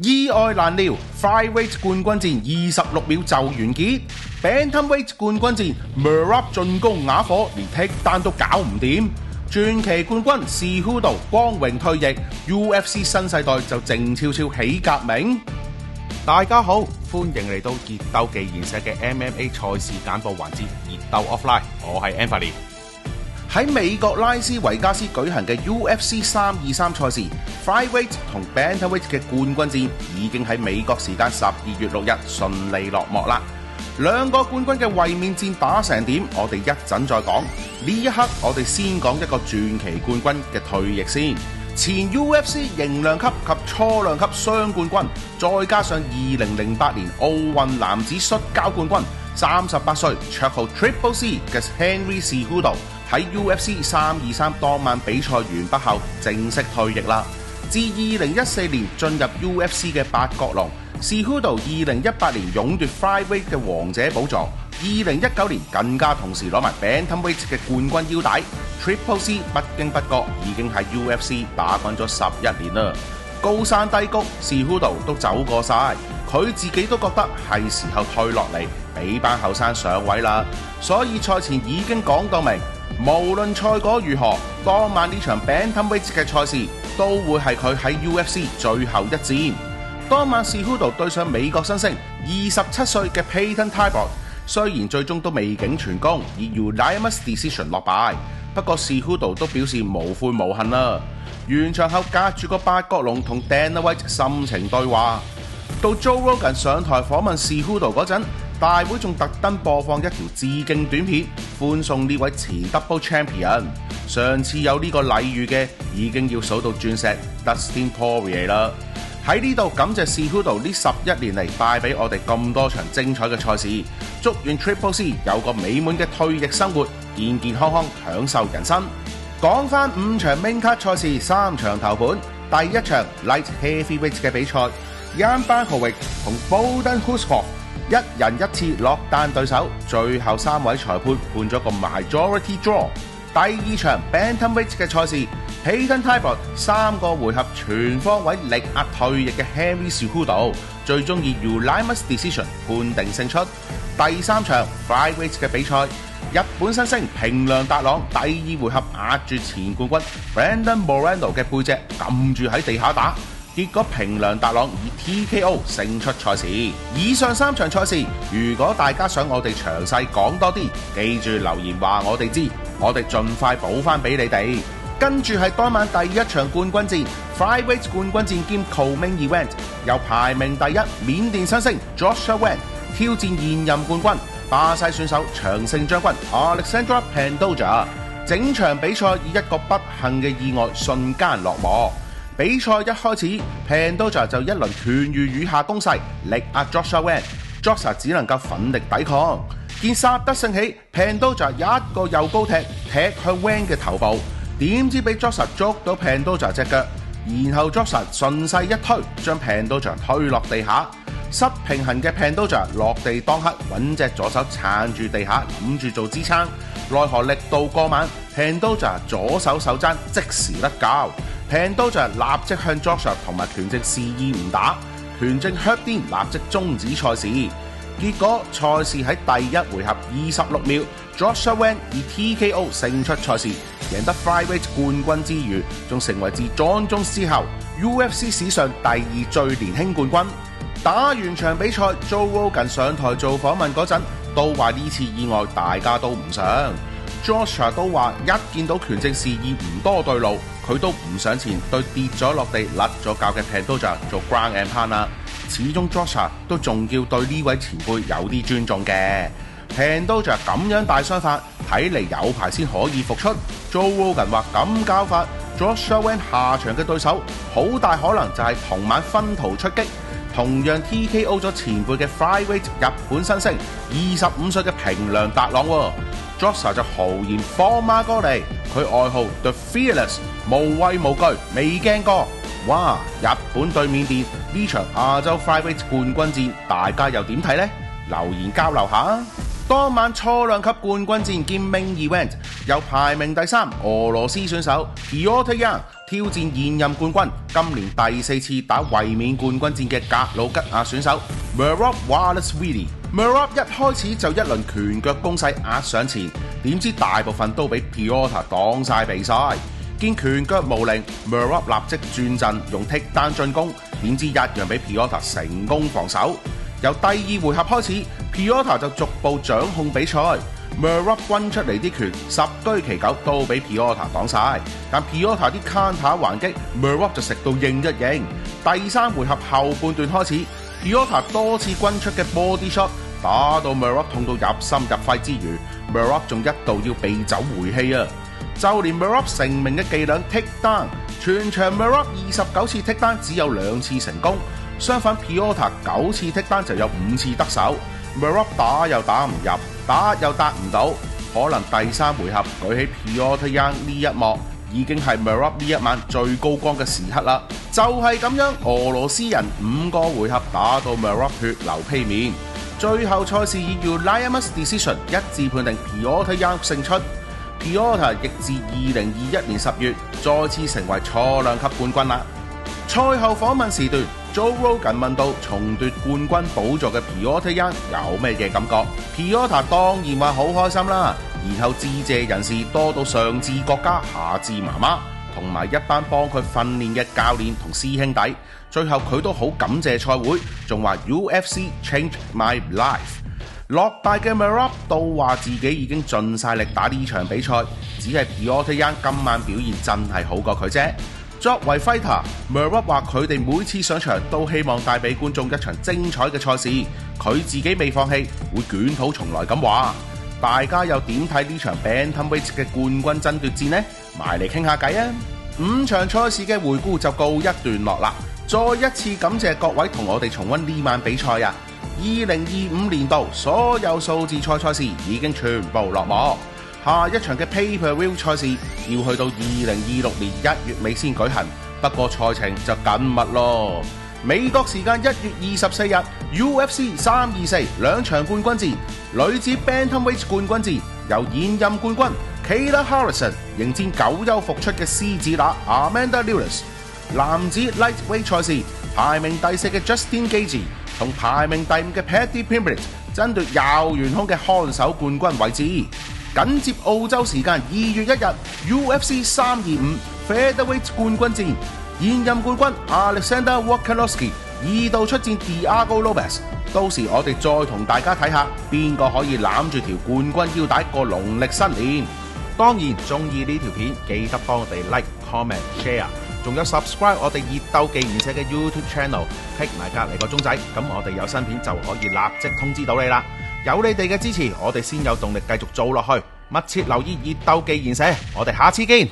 意外難料 ，Flyweight 冠軍戰26秒就完結。Bantamweight 冠軍戰 Merab 進攻啞火，連剔單都搞唔掂。傳奇冠軍Cejudo光榮退役 ，UFC 新世代就靜悄悄起革命。大家好，歡迎嚟到熱鬥技研社嘅 MMA 賽事簡報環節，熱鬥 Offline，我係 Anthony。喺美國拉斯維加斯舉行嘅 UFC 323賽事 ，Flyweight 同 Bantamweight 嘅冠軍戰已經喺美國時間12月6日順利落幕啦。兩個冠軍嘅衛冕戰打成點，我哋一陣再講。呢一刻我哋先講一個傳奇冠軍嘅退役先。前 UFC 型量級及初量級雙冠軍，再加上2008年奧運男子摔跤冠軍，38歲綽號 Triple C 嘅 Henry Cejudo 喺 UFC 323當晚比賽完畢後正式退役啦。自2014年進入 UFC 嘅八角籠，Cejudo 2018年勇奪 Flyweight 嘅王者寶座，2019年更加同時攞埋 Bantamweight 嘅冠軍腰帶。Triple C 不經不覺已經喺 UFC 打滾咗11年啦，高山低谷，Cejudo 都走過晒，佢自己都覺得係時候退落嚟，俾班後生上位啦。所以賽前已經講到明，無論賽果如何，當晚呢場 Bantamweight 嘅賽事都會係佢喺 UFC 最後一戰。當晚Cejudo對上美國新星27歲嘅 Payton Taibot， 雖然最終都未竟全功，以 unanimous decision 落敗。不過Cejudo都表示無悔無恨啦。完場後隔住個八角籠同 Dana White 深情對話。到 Joe Rogan 上台訪問Cejudo嗰陣，大會仲特登播放一條致敬短片，歡送呢位前 Double Champion。上次有呢個禮遇嘅，已經要數到鑽石 Dustin Poirier 啦。喺呢度感謝Cejudo呢11年嚟帶俾我哋咁多場精彩嘅賽事，祝願 Triple C 有個美滿嘅退役生活，健健康康享受人生。講返5場 Main Card 賽事3場頭盤，第一場 Light Heavyweight 嘅比賽 ，Jan Blachowicz 同 Bohdan Huskov 一人一次落單對手，最後3位裁判判咗個 Majority Draw。第二場 Bantamweight 嘅賽事 ，Payton Taibot 3個回合全方位力壓退役嘅 Henry Cejudo， 最終以 unanimous decision 判定勝出。第三場 Flyweight 嘅比賽，日本新星平良達朗第二回合壓住前冠軍 Brandon Moreno 嘅背脊，撳住喺地下打，結果平良達朗以 TKO 勝出賽事。以上3場賽事，如果大家想我哋詳細講多啲，記住留言話我哋知，我哋盡快補翻俾你哋。跟住係當晚第一場冠軍戰 ，Flyweight 冠軍戰兼 Co-Main Event， 由排名第一緬甸新星 Joshua Wang 挑戰現任冠軍巴西選手長勝將軍 Alexandre Pantoja。整場比賽以一個不幸嘅意外瞬間落幕。比賽一開始 Pantoja 就一輪拳如雨下攻勢，力壓 Joshua Wang，Joshua 只能夠奮力抵抗。見殺得興起 ，Pantoja 一個右高踢向 Wang 嘅頭部，點知俾 Joshua 捉到 Pantoja 隻腳，然後 Joshua 順勢一推，將 Pantoja 推落地下。失平衡嘅 Pantoja 落地當刻揾隻左手撐住地下，諗住做支撐，奈何力度過猛 ，Pantoja 左手手踭即時甩骹。Pantoja 立即向 Joshua 同埋拳證示意唔打，拳證 hurt 啲立即終止賽事。結果賽事喺第一回合26秒 ，Joshua Wang 以 TKO 勝出賽事，贏得 Flyweight 冠軍之餘，仲成為自 Jon Jones 之後 UFC 史上第2最年輕冠軍。打完場比賽 ，Joe Rogan 上台做訪問嗰陣，都話呢次意外大家都唔想。Joshua 都話一見到拳證示意唔多對路，佢都唔上前對跌咗落地甩咗臼嘅 Pantoja 做 ground and pound 啦。始終 Joshua 都仲要對呢位前輩有啲尊重嘅。Pantoja 咁樣大傷法，睇嚟有排先可以復出。Joe Rogan 話咁搞法 ，Joshua Wang 下場嘅對手好大可能就係同晚分途出擊，同樣 TKO 咗前輩嘅 Flyweight 日本新星25歲嘅平良達朗喎。Joshua 就豪言放馬過嚟，佢外號 The Fearless， 無畏無懼，未驚過。哇！日本對緬甸呢場亞洲 Flyweight 冠軍戰，大家又點睇呢？留言交流下。當晚初量級冠軍戰兼 Main Event，由排名第3俄羅斯選手 Petr Yan 挑戰現任冠軍，今年第4次打衛冕冠軍戰嘅格魯吉亞選手 Merab Dvalishvili。Merab 一開始就一輪拳腳攻勢壓上前，點知大部分都俾 Piotr 擋晒避晒。見拳腳無靈 ，Merab 立即轉陣用剔單進攻，點知一樣俾 Piotr 成功防守。由第2回合開始 ，Piotr 就逐步掌控比賽。Merab 轟出嚟啲拳十居其九都俾 Piotr 擋晒，但 Piotr 啲 counter 還擊 Merab 就食到應一應。第3回合後半段開始 ，Piotr 多次轟出嘅 body shot 打到 Merab 痛到入心入肺之餘 ，Merab 仲一度要避走回氣啊！就連 Merab 成名嘅伎倆剔單，全場 Merab 29次剔單只有2次成功，相反 Piotr 9次剔單就有5次得手。Merab 打又打唔入，打又打唔到，可能第3回合舉起 Piotr Yan 呢一幕，已經係 Merab 呢一晚最高光嘅時刻啦。就係咁樣，俄羅斯人5個回合打到 Merab 血流披面，最後賽事以 unanimous decision 一致判定 Piotr Yan 勝出。Piotr 亦自2021年10月再次成為錯量級冠軍啦。賽後訪問時段 ，Joe Rogan 問到重奪冠軍寶座嘅 Piotr Yan 有咩嘅感覺 ？Piotr 當然話好開心啦，然後致謝人士多到上至國家，下至媽媽，同埋一班幫佢訓練嘅教練同師兄弟。最後佢都好感謝賽會，仲話 UFC changed my life。落敗嘅 Merab 都話自己已經盡晒力打呢場比賽，只係 Piotr Yan 今晚表現真係好過佢啫。作為 fighter，Merab 話佢哋每次上場都希望帶俾觀眾一場精彩嘅賽事，佢自己未放棄，會捲土重來咁話。大家又點睇呢場 Bantamweight 嘅冠軍爭奪戰呢？埋嚟傾下偈啊！5場賽事嘅回顧就告一段落啦，再一次感謝各位同我哋重溫呢晚比賽啊！2025年度所有數字賽事已經全部落幕，下一場嘅 Pay-Per-View 賽事要去到2026年1月尾先舉行，不過賽程就緊密咯。美國時間1月24日 UFC 324兩場冠軍戰，女子 Bantamweight 冠軍戰由現任冠軍 Kayla Harrison 迎戰久休復出嘅獅子乸 Amanda Nunes， 男子 Lightweight 賽事排名第4嘅 Justin Gaethje同排名第5嘅 Paddy Pimblett 爭奪右圓胸嘅看守冠軍位置。緊接澳洲時間2月1日 UFC 325 Featherweight 冠軍戰，現任冠軍 Alexander Volkanovski 2度出戰 Thiago Lopez， 到時我哋再同大家睇下邊個可以攬住條冠軍腰帶過農曆新年。當然中意呢條片記得幫我哋 like、comment、share， 仲有 subscribe 我哋熱鬥技研社嘅 YouTube channel，click 埋隔離個鐘仔，咁我哋有新片就可以立即通知到你啦。有你哋嘅支持，我哋先有動力繼續做落去。密切留意熱鬥技研社，我哋下次見。